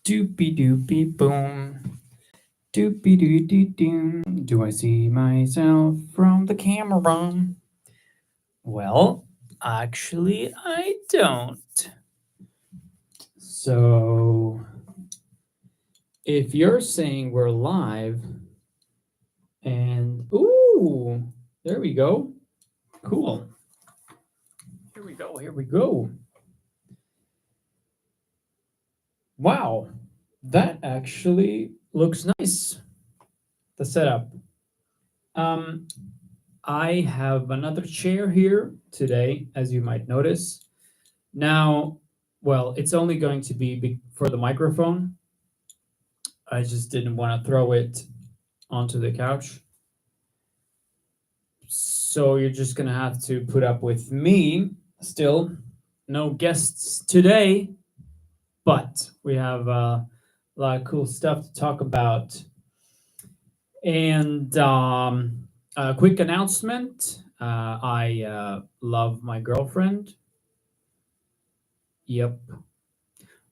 Doopy doopy boom. Doopy doo doo doo. Do I see myself from the camera? Well, actually, I don't. So, if you're saying we're live, and ooh, there we go. Cool. Here we go. Here we go. Wow, that actually looks nice. The setup. Um, I have another chair here today, as you might notice. Now, well, it's only going to be for the microphone. I just didn't want to throw it onto the couch. So you're just gonna have to put up with me still. No guests today, but we have a lot of cool stuff to talk about. And a quick announcement. I love my girlfriend. Yep.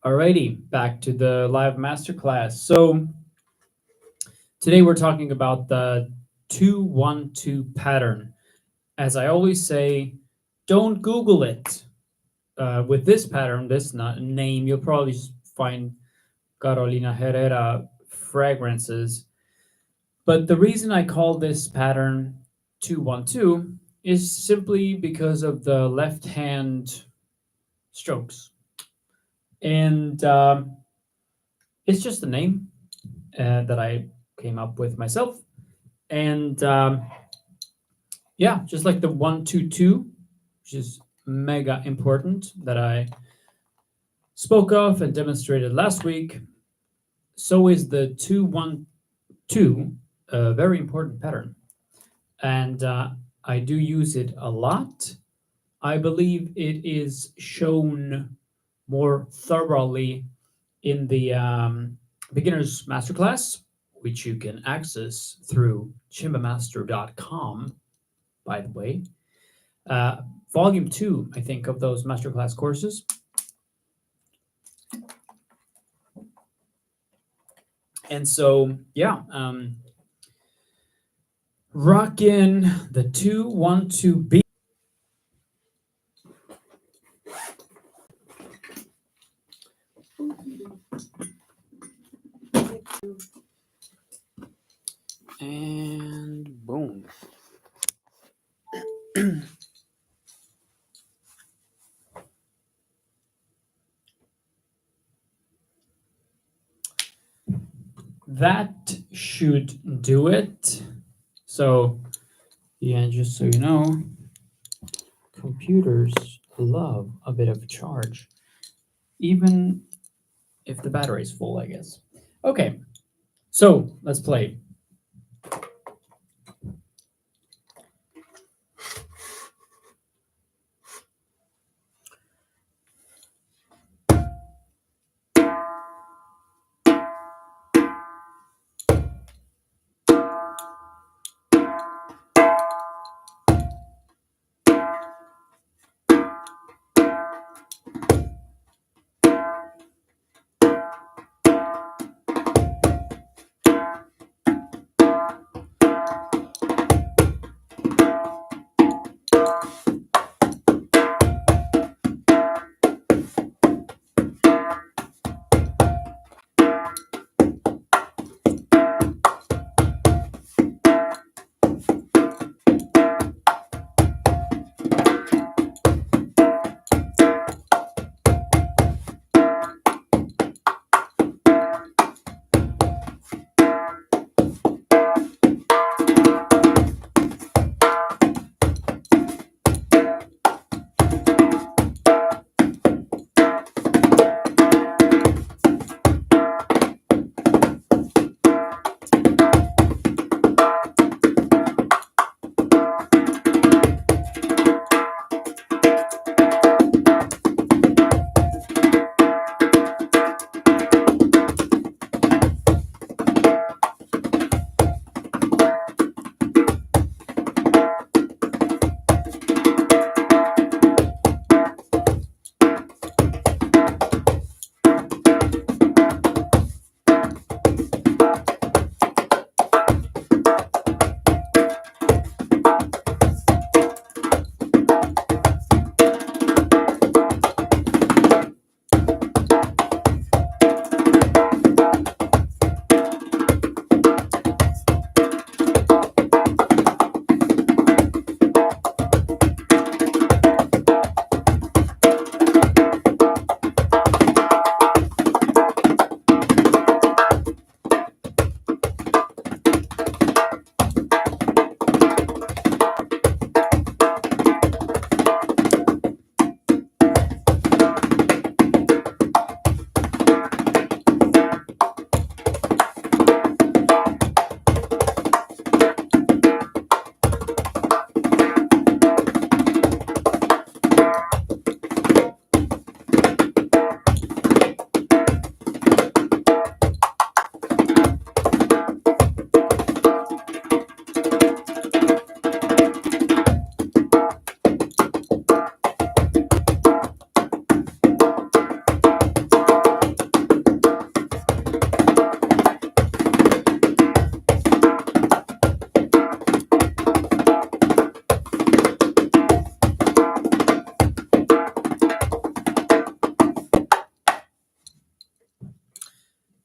Alrighty, back to the live masterclass. So today we're talking about the 2-1-2 pattern. As I always say, don't Google it. With this pattern, this name, you'll probably just find Carolina Herrera fragrances. But the reason I call this pattern 2-1-2 is simply because of the left hand strokes. And it's just a name that I came up with myself. And yeah, just like the 1-2-2, which is mega important that I spoke of and demonstrated last week, so is the 2-1-2 a very important pattern. And I do use it a lot. I believe it is shown more thoroughly in the beginner's masterclass, which you can access through chimbamaster.com, by the way. Volume 2, I think, of those masterclass courses. And so, yeah, rockin' the 2-1-2 beat. And boom. That should do it. So, yeah, just so you know, computers love a bit of charge, even if the battery is full, I guess. Okay, so let's play.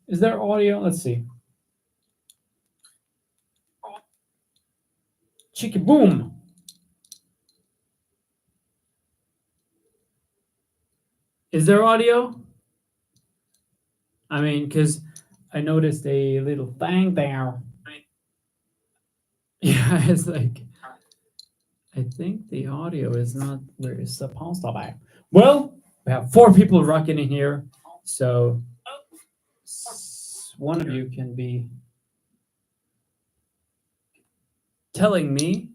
Is there audio? Let's see. Chicky boom. Is there audio? I mean, because I noticed a little thing there. Yeah, it's like, I think the audio is not where it's supposed to be. Well, we have 4 people rocking in here, so one of you can be telling me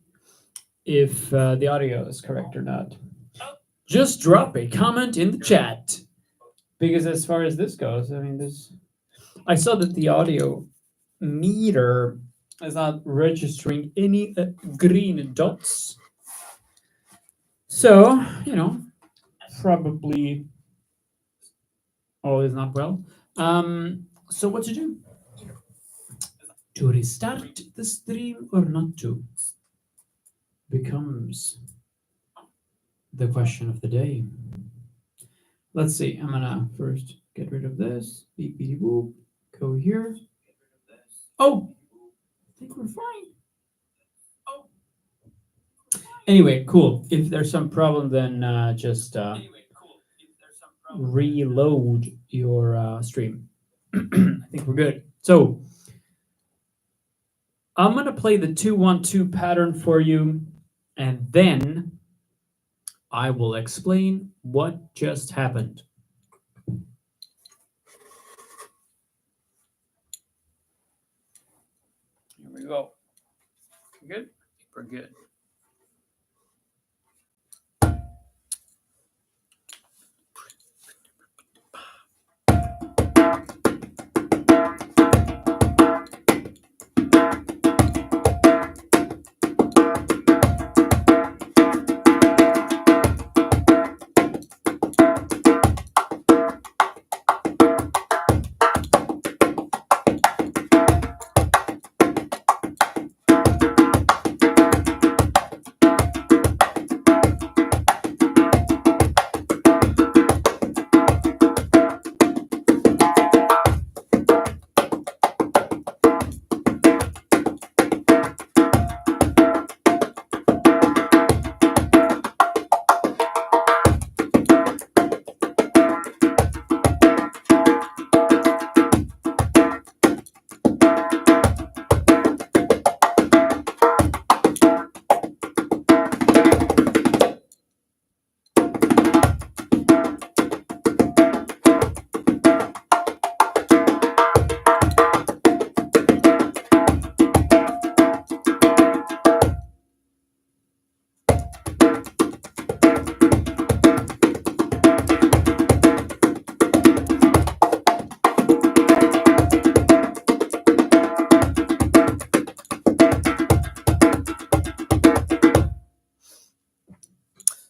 if the audio is correct or not. Just drop a comment in the chat. Because as far as this goes, I mean, I saw that the audio meter is not registering any green dots. So, probably all is not well. So what to do? To restart the stream or not to becomes the question of the day. Let's see. I'm gonna first get rid of this. Beep beep boop. Go here. Oh, I think we're fine. Anyway, cool. If there's some problem, then just reload your stream. I think we're good. So I'm gonna play the 2-1-2 pattern for you, and then I will explain what just happened. Here we go. Good? We're good.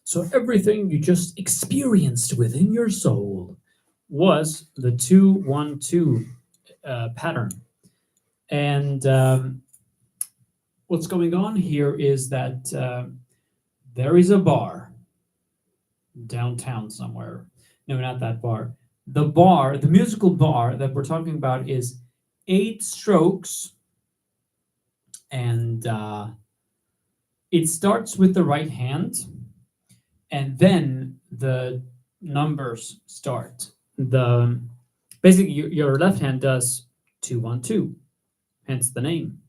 So everything you just experienced within your soul was the 2-1-2 pattern. And what's going on here is that there is a bar downtown somewhere. No, not that bar. The musical bar that we're talking about is 8 strokes, and it starts with the right hand, and then the numbers start. Basically your left hand does 2-1-2, hence the name.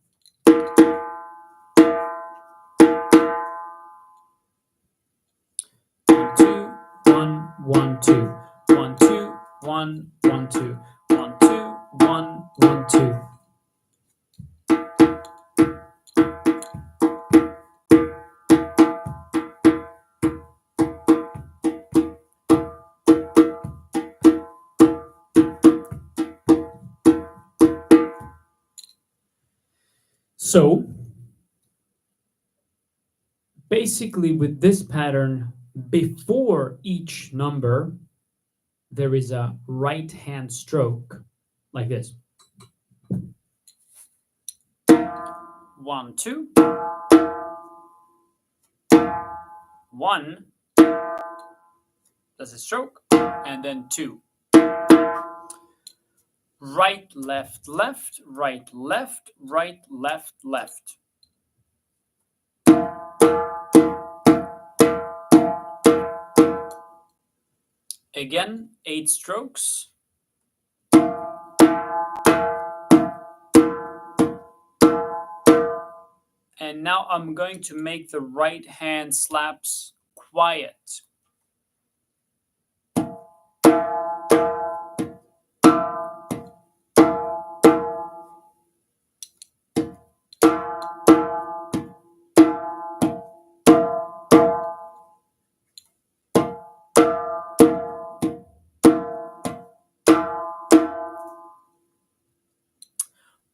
1-2, 1-1-2, 1-2, 1-1-2, 1-2, 1-1-2. So basically with this pattern, before each number, there is a right hand stroke like this. 1, 2. 1 does a stroke, and then 2. Right, left, left, right, left, right, left, left. Again, 8 strokes. And now I'm going to make the right hand slaps quiet.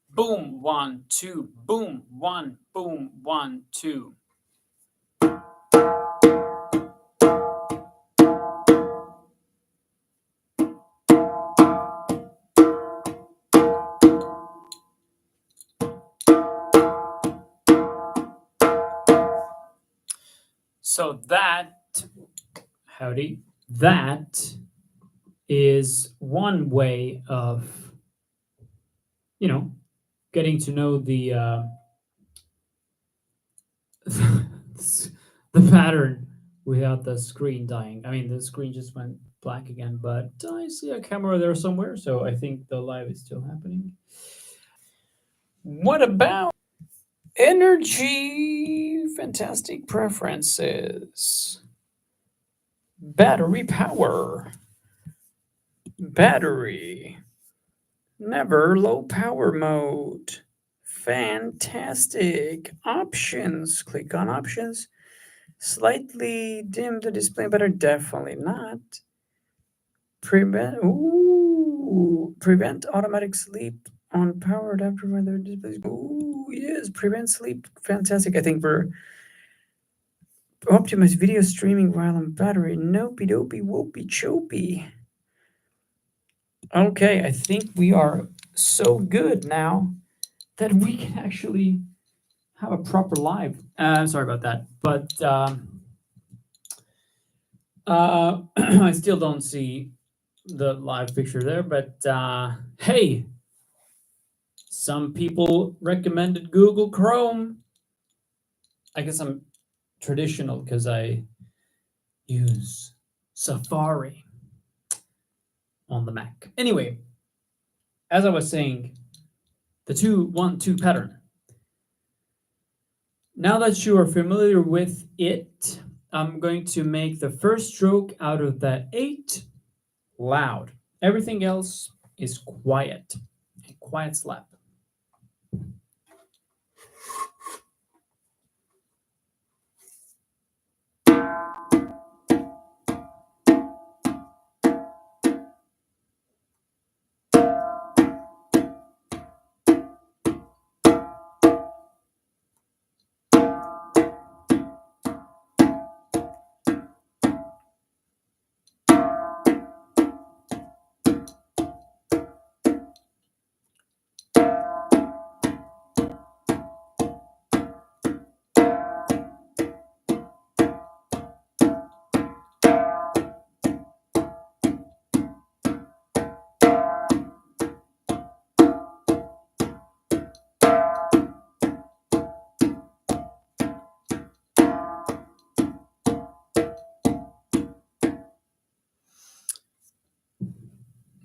Boom, 1, 2, boom, 1, boom, 1, 2. So that is one way of, getting to know the the pattern without the screen dying. I mean, the screen just went black again, but I see a camera there somewhere, so I think the live is still happening. What about energy? Fantastic preferences. Battery power. Battery. Never low power mode. Fantastic. Options. Click on options. Slightly dim the display, but are definitely not. Prevent automatic sleep on power adapter when their displays. Ooh, yes, prevent sleep. Fantastic. I think we're optimize video streaming while on battery. Nopey dopey whoopee chopey. Okay, I think we are so good now that we can actually have a proper live. Sorry about that, but I still don't see the live picture there. But hey, some people recommended Google Chrome. I guess I'm traditional because I use Safari on the Mac. Anyway, as I was saying, the 2-1-2 pattern. Now that you are familiar with it, I'm going to make the first stroke out of that 8 loud. Everything else is quiet. A quiet slap.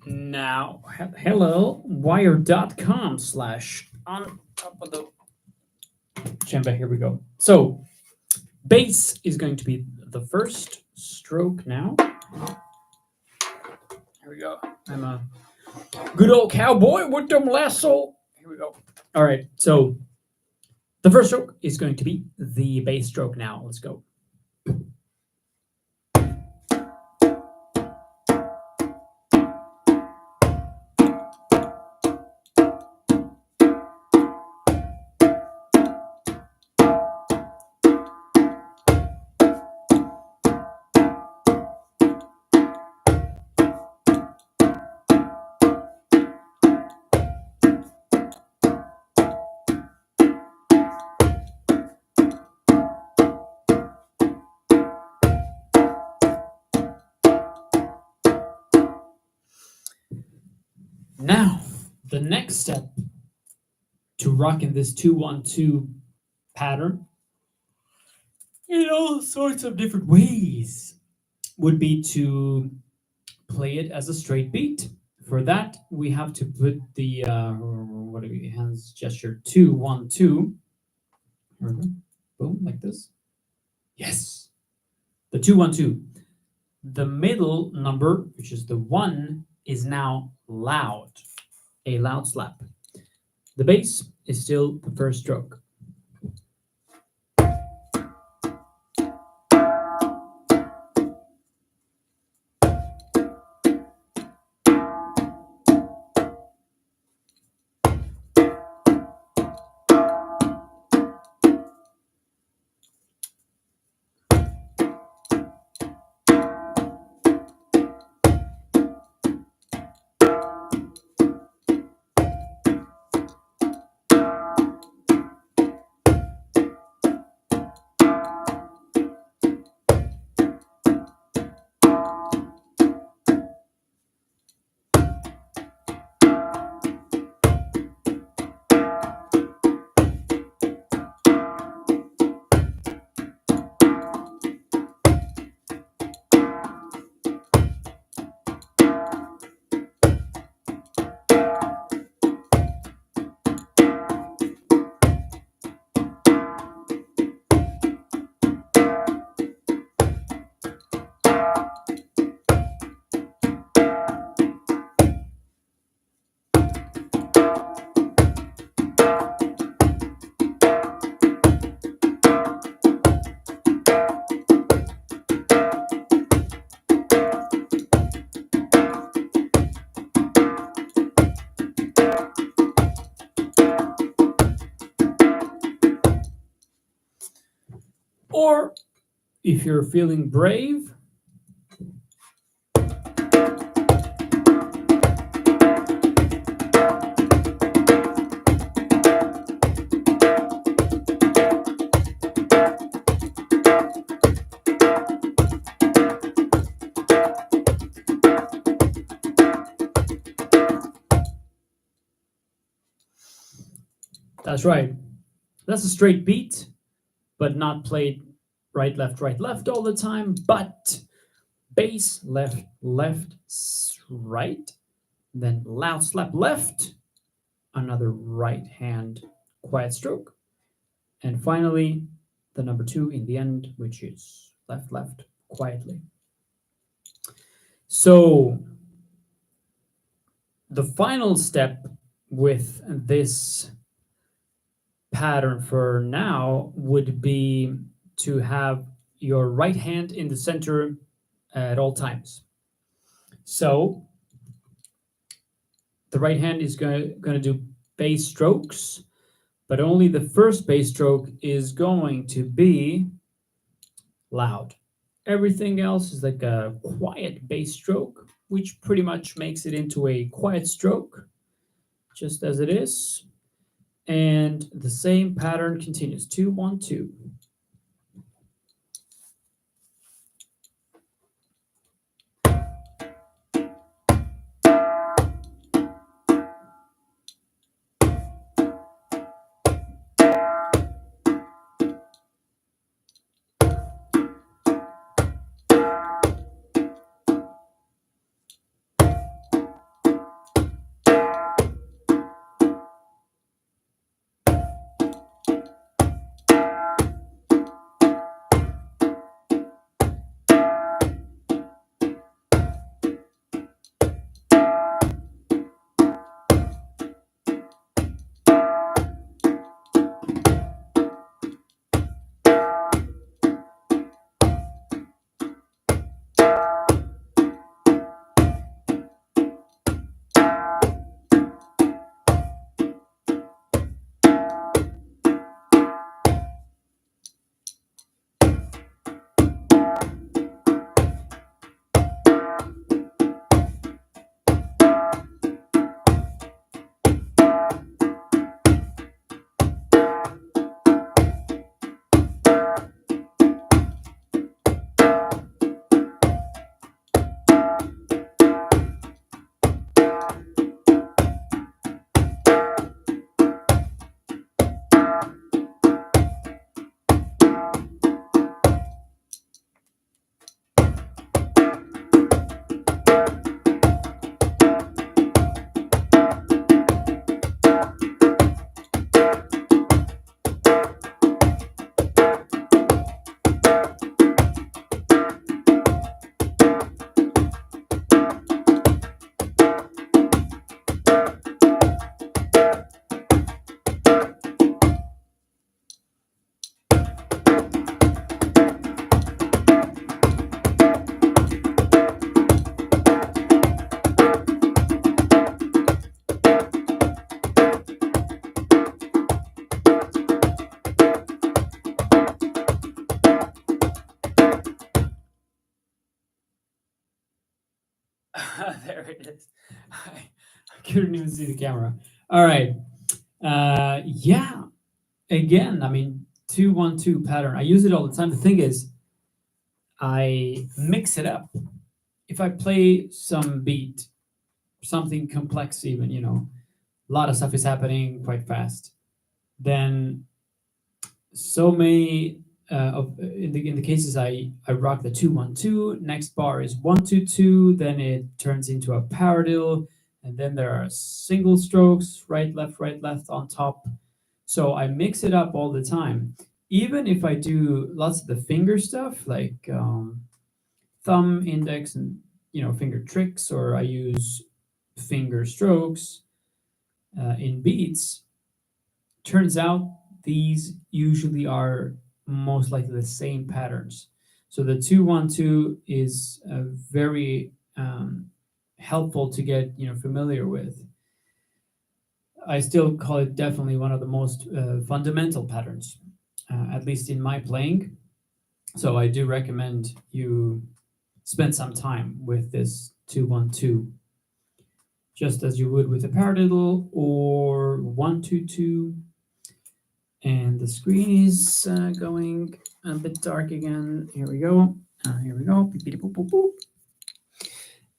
Now, hello, wire.com / on top of the chamber. Here we go. So, bass is going to be the first stroke now. Here we go. I'm a good old cowboy with them lasso. Here we go. All right. So, the first stroke is going to be the bass stroke now. Let's go. Now, the next step to rock in this 2-1-2 pattern in all sorts of different ways would be to play it as a straight beat. For that, we have to put the what do we hands gesture 2-1-2. Boom, like this. Yes, the 2-1-2. The middle number, which is the 1, is now loud, a loud slap. The bass is still the first stroke. Or if you're feeling brave, that's right. That's a straight beat, but not played right, left all the time, but bass, left, left, right, then loud slap left, another right hand quiet stroke, and finally the number 2 in the end, which is left, left, quietly. So the final step with this pattern for now would be to have your right hand in the center at all times. So the right hand is going to do bass strokes, but only the first bass stroke is going to be loud. Everything else is like a quiet bass stroke, which pretty much makes it into a quiet stroke, just as it is. And the same pattern continues 2-1-2. it is. I couldn't even see the camera. All right. Yeah. Again, I mean, 2-1-2 pattern. I use it all the time. The thing is, I mix it up. If I play some beat, something complex, even, a lot of stuff is happening quite fast, then so many of in the cases I rock the 2-1-2. Next bar is 1-2-2. Then it turns into a paradiddle, and then there are single strokes, right left on top. So I mix it up all the time. Even if I do lots of the finger stuff, like thumb, index, and finger tricks, or I use finger strokes in beats. Turns out these usually are most likely the same patterns. So the 2-1-2 is very helpful to get familiar with. I still call it definitely one of the most fundamental patterns, at least in my playing. So I do recommend you spend some time with this 2-1-2, just as you would with a paradiddle or 1-2-2. And the screen is going a bit dark again. Here we go. Here we go. Beep, beep, boop, boop, boop.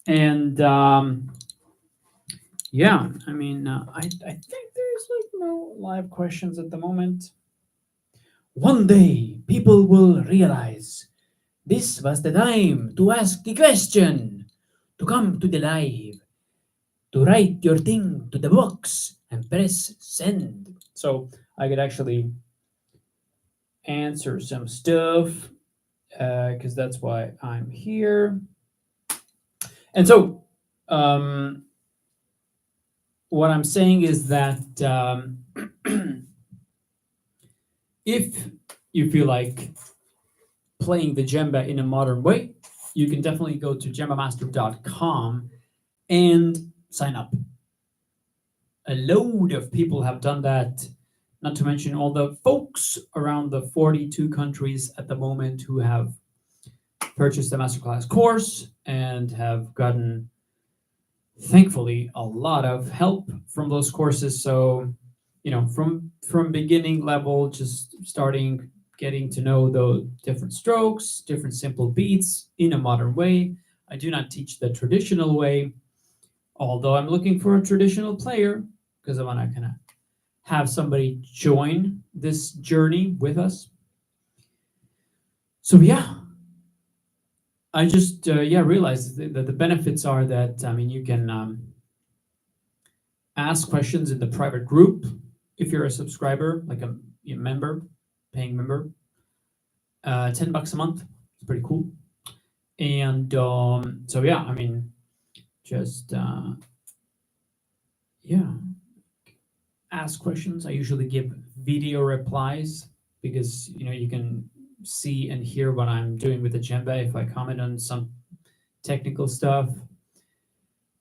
And yeah, I mean, I think there's like no live questions at the moment. One day, people will realize this was the time to ask the question, to come to the live, to write your thing to the box and press send. So I could actually answer some stuff because that's why I'm here. And so what I'm saying is that if you feel like playing the djembe in a modern way, you can definitely go to djembemaster.com and sign up. A load of people have done that, not to mention all the folks around the 42 countries at the moment who have purchased the Masterclass course and have gotten, thankfully, a lot of help from those courses. So, from beginning level, just starting getting to know the different strokes, different simple beats in a modern way. I do not teach the traditional way, although I'm looking for a traditional player because I want to kind of have somebody join this journey with us. So yeah, I just realized that the benefits are that you can ask questions in the private group if you're a subscriber, like a member, paying member. $10 a month. It's pretty cool. And so yeah, just ask questions. I usually give video replies because you can see and hear what I'm doing with the djembe if I comment on some technical stuff.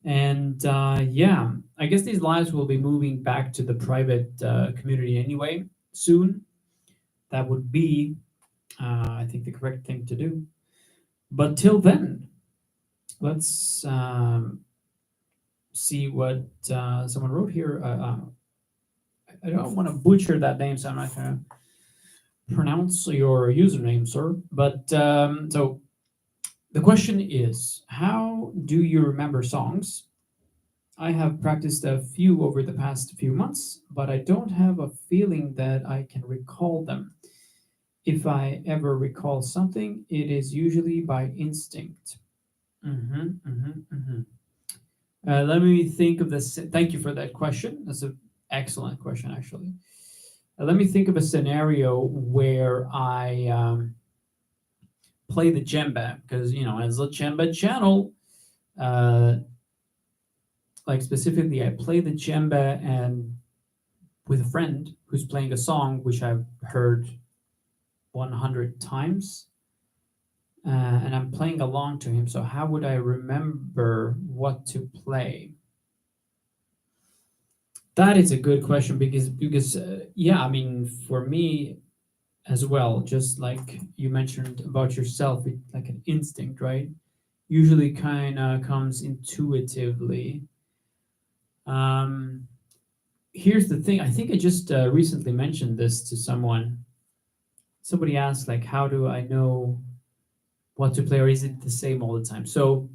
And I guess these lives will be moving back to the private community anyway soon. That would be, I think, the correct thing to do. But till then, let's see what someone wrote here. I don't want to butcher that name, so I'm not going to pronounce your username, sir. But so the question is, how do you remember songs? I have practiced a few over the past few months, but I don't have a feeling that I can recall them. If I ever recall something, it is usually by instinct. Let me think of this. Thank you for that question. That's an excellent question, actually. Let me think of a scenario where I play the djembe, because as a djembe channel, like specifically, I play the djembe and with a friend who's playing a song which I've heard 100 times. And I'm playing along to him. So how would I remember what to play? That is a good question because for me as well, just like you mentioned about yourself, it's like an instinct, right? usually kind of comes intuitively. Um, Here's the thing. I think I just recently mentioned this to someone. Somebody asked, like, how do I know what to play, or is it the same all the time? So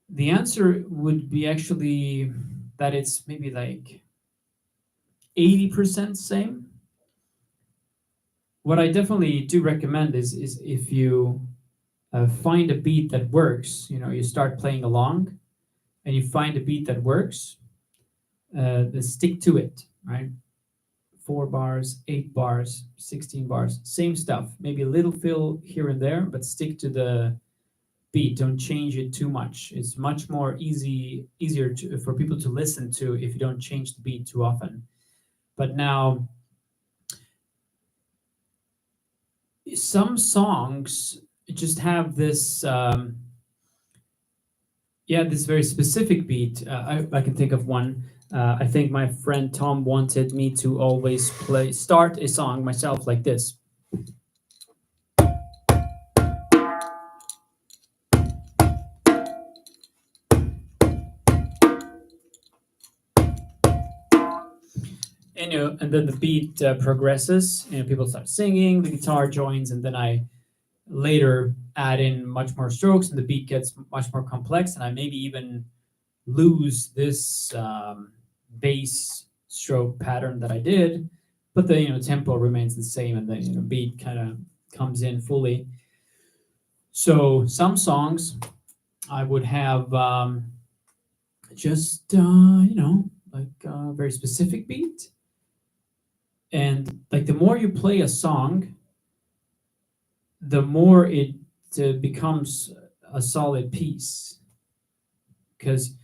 the answer would be actually that it's maybe like 80% same. What I definitely do recommend is if you find a beat that works, you start playing along and you find a beat that works, then stick to it, right? 4 bars, 8 bars, 16 bars, same stuff. Maybe a little fill here and there, but stick to the beat. Don't change it too much. It's much more easier for people to listen to if you don't change the beat too often. But now, some songs just have this, yeah, this very specific beat. I can think of one. I think my friend Tom wanted me to always start a song myself like this. And then the beat progresses. People start singing, the guitar joins, and then I later add in much more strokes, and the beat gets much more complex, and I maybe even lose this bass stroke pattern that I did, but the tempo remains the same, and the beat kind of comes in fully. So some songs I would have just like a very specific beat, and like the more you play a song, the more it becomes a solid piece. Because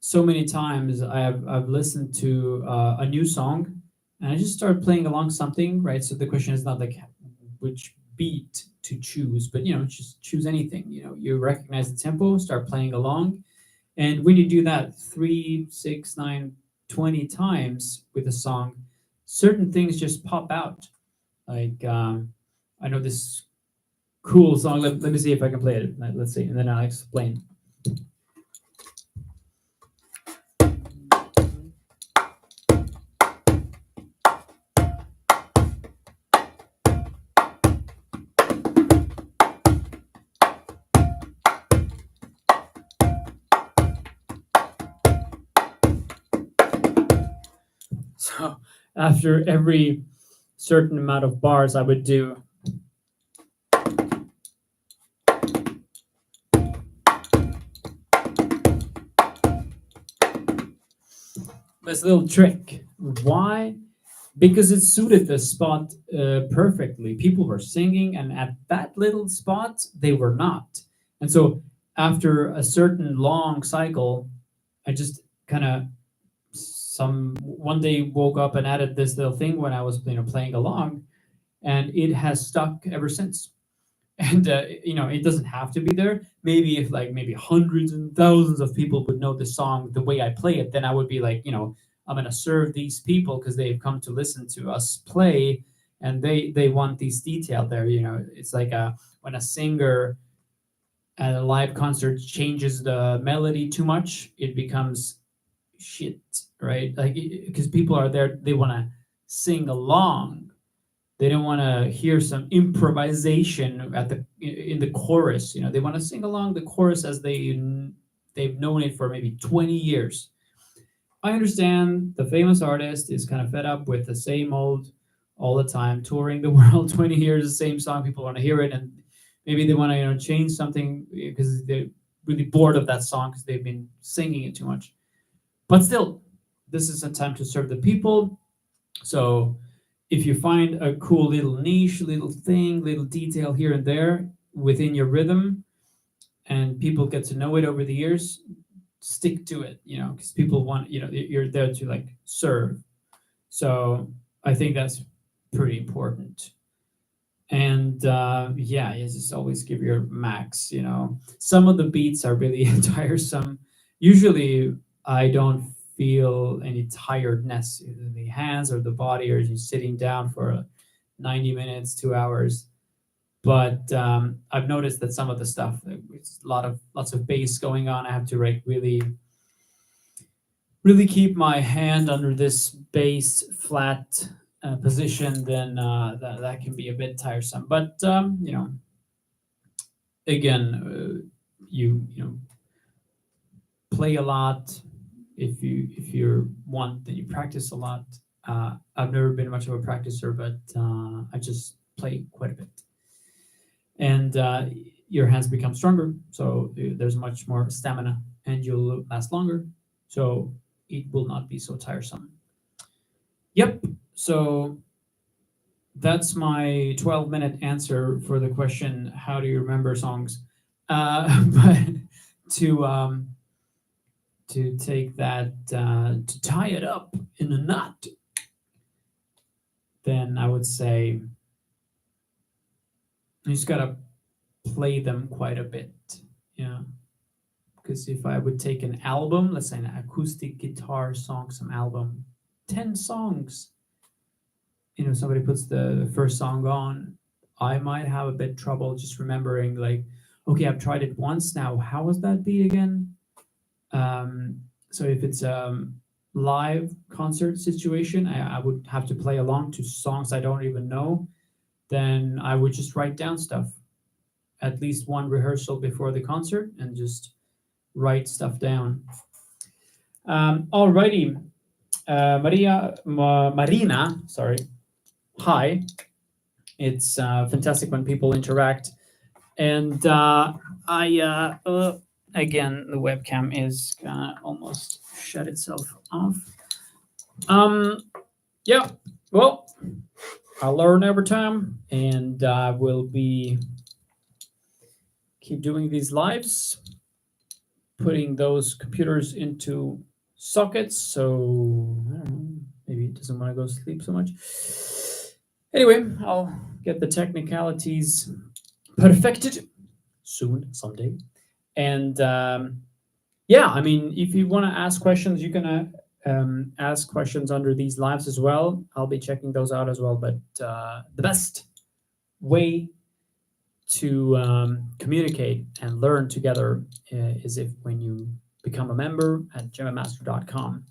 so many times I've listened to a new song, and I just start playing along something, right? So the question is not like which beat to choose, but just choose anything. You recognize the tempo, start playing along, and when you do that 3, 6, 9, 20 times with a song, certain things just pop out. Like I know this cool song. Let me see if I can play it. Let's see, and then I'll explain. So after every certain amount of bars, I would do this little trick. Why? Because it suited the spot perfectly. People were singing, and at that little spot, they were not. And so, after a certain long cycle, I just kind of some one day woke up and added this little thing when I was playing along, and it has stuck ever since. And it doesn't have to be there. Maybe if like maybe hundreds and thousands of people would know the song the way I play it, then I would be like, I'm gonna serve these people because they've come to listen to us play, and they want these detail there. It's like when a singer at a live concert changes the melody too much, it becomes shit, right? Like because people are there, they want to sing along. They don't want to hear some improvisation in the chorus. They want to sing along the chorus as they've known it for maybe 20 years. I understand the famous artist is kind of fed up with the same old all the time, touring the world 20 years, the same song. People want to hear it, and maybe they want to change something because they're really bored of that song because they've been singing it too much. But still, this is a time to serve the people. So if you find a cool little niche, little thing, little detail here and there within your rhythm, and people get to know it over the years, stick to it, because people want, you're there to like serve. So I think that's pretty important. And yeah, you just always give your max. Some of the beats are really tiresome. Usually I don't feel any tiredness in the hands or the body, or just sitting down for 90 minutes, 2 hours. But I've noticed that some of the stuff, it's lots of bass going on. I have to like really keep my hand under this bass flat position. Then that can be a bit tiresome. But again, you know play a lot. If you're one, then you practice a lot. I've never been much of a practicer, but I just play quite a bit, and your hands become stronger. So there's much more stamina, and you'll last longer. So it will not be so tiresome. Yep. So that's my 12-minute answer for the question, how do you remember songs? But to take that, to tie it up in a knot, then I would say you just gotta play them quite a bit. Yeah. Because if I would take an album, let's say an acoustic guitar song, some album, 10 songs, somebody puts the first song on, I might have a bit trouble just remembering, like, okay, I've tried it once now. How was that beat again? So if it's a live concert situation, I would have to play along to songs I don't even know. Then I would just write down stuff, at least one rehearsal before the concert, and just write stuff down. Alrighty, Marina, sorry. Hi. It's fantastic when people interact, and again, the webcam is gonna almost shut itself off. Yeah, well, I learn every time, and I will be keep doing these lives, putting those computers into sockets. So I don't know, maybe it doesn't want to go sleep so much. Anyway, I'll get the technicalities perfected soon, someday. And yeah, I mean, if you want to ask questions, you can ask questions under these lives as well. I'll be checking those out as well. But the best way to communicate and learn together is if when you become a member at gemmaster.com.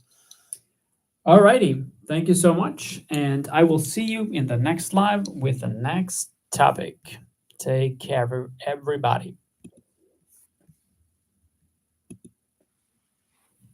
Alrighty, thank you so much, and I will see you in the next live with the next topic. Take care, everybody.